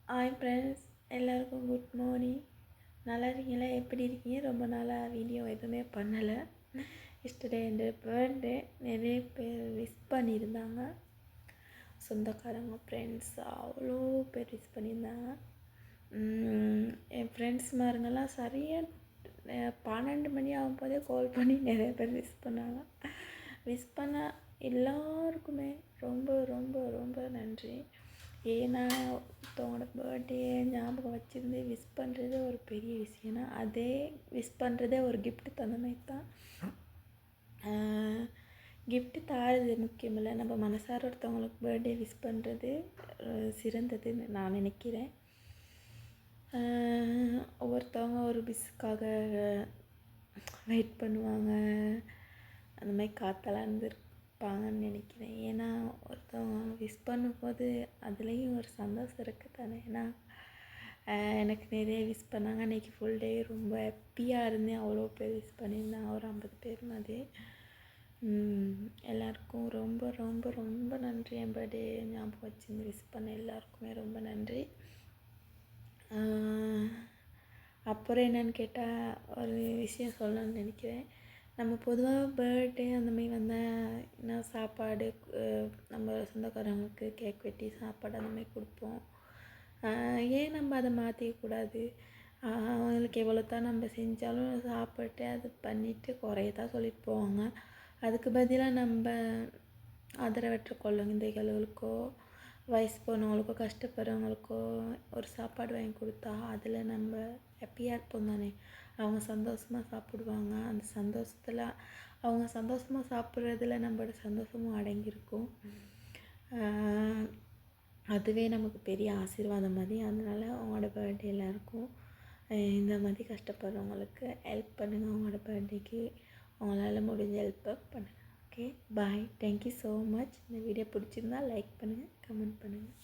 Hi friends, எல்லாருக்கும் good morning. நல்லா இருக்கீங்களா? எப்படி இருக்கீங்க? ரொம்ப நாளாக வீடியோ எதுவுமே பண்ணலை. எஸ்டர்டே என் பர்த்டே. நிறைய பேர் விஷ் பண்ணியிருந்தாங்க. சொந்தக்காரங்க, ஃப்ரெண்ட்ஸ் அவ்வளோ பேர் விஷ் பண்ணியிருந்தாங்க. என் ஃப்ரெண்ட்ஸ் மாருங்கெல்லாம் சரியாக 12 மணி ஆகும்போதே கால் பண்ணி நிறைய பேர் விஷ் பண்ணாங்க. விஷ் பண்ண எல்லாருக்குமே ரொம்ப ரொம்ப ரொம்ப நன்றி. ஏன்னா ஒருத்தவங்களோட பர்த்டே ஞாபகம் வச்சுருந்து விஷ் பண்ணுறது ஒரு பெரிய விஷயம்னா, அதே விஷ் பண்ணுறதே ஒரு கிஃப்ட் தந்த மாதிரி தான். கிஃப்ட்டு தாரது முக்கியம் இல்லை, நம்ம மனசார ஒருத்தவங்களுக்கு பர்த்டே விஷ் பண்ணுறது சிறந்ததுன்னு நான் நினைக்கிறேன். ஒவ்வொருத்தவங்க ஒரு விஷுக்காக வெயிட் பண்ணுவாங்க, அந்த மாதிரி காத்தெல்லாம் இருந்திருப்பாங்கன்னு நினைக்கிறேன். ஏன்னா ஒருத்தவங்க விஷ் பண்ணும்போது அதுலேயும் ஒரு சந்தோஷம் இருக்குது தானே. ஏன்னா எனக்கு நிறைய விஷ் பண்ணாங்க. அன்றைக்கி ஃபுல் டே ரொம்ப ஹாப்பியாக இருந்தேன். அவ்வளோ பேர் விஷ் பண்ணியிருந்தாங்க, ஒரு 50 பேர் மாதிரி. எல்லாருக்கும் ரொம்ப ரொம்ப ரொம்ப நன்றி. என் பர்த்டே ஞாபகம் வச்சுருந்து விஷ் பண்ண எல்லாருக்குமே ரொம்ப நன்றி. அப்புறம் என்னென்னு கேட்டால், ஒரு விஷயம் சொல்லணும்னு நினைக்கிறேன். நம்ம பொதுவாக பர்த்டே அந்தமாதிரி வந்தால் என்ன சாப்பாடு, நம்ம சொந்தக்காரங்களுக்கு கேக் வெட்டி சாப்பாடு அந்தமாதிரி கொடுப்போம். ஏன் நம்ம அதை மாற்றிக்கூடாது? அவங்களுக்கு எவ்வளோ தான் நம்ம செஞ்சாலும் சாப்பிட்டு அது பண்ணிவிட்டு குறையதான் சொல்லிட்டு போவாங்க. அதுக்கு பதிலாக நம்ம ஆதரவற்ற குழந்தைகளுக்கோ வயசு போனவங்களுக்கோ கஷ்டப்படுறவங்களுக்கோ ஒரு சாப்பாடு வாங்கி கொடுத்தா அதில் நம்ம ஹாப்பியாக இருப்போம் தானே. அவங்க சந்தோஷமாக சாப்பிடுவாங்க. அந்த சந்தோஷத்தில் அவங்க சந்தோஷமாக சாப்பிட்றதுல நம்மளோட சந்தோஷமும் அடங்கியிருக்கும். அதுவே நமக்கு பெரிய ஆசீர்வாதம் மாதிரி. அதனால் அவங்களோட பர்த்டே எல்லாருக்கும் இந்த மாதிரி கஷ்டப்படுறவங்களுக்கு ஹெல்ப் பண்ணுங்கள். அவங்களோட பர்த்டேக்கு அவங்களால முடிஞ்ச ஹெல்ப்பை பண்ணுங்கள். Okay, bye. Thank you so much. இந்த வீடியோ பிடிச்சிருந்தா லைக் பண்ணுங்கள், கமெண்ட் பண்ணுங்கள்.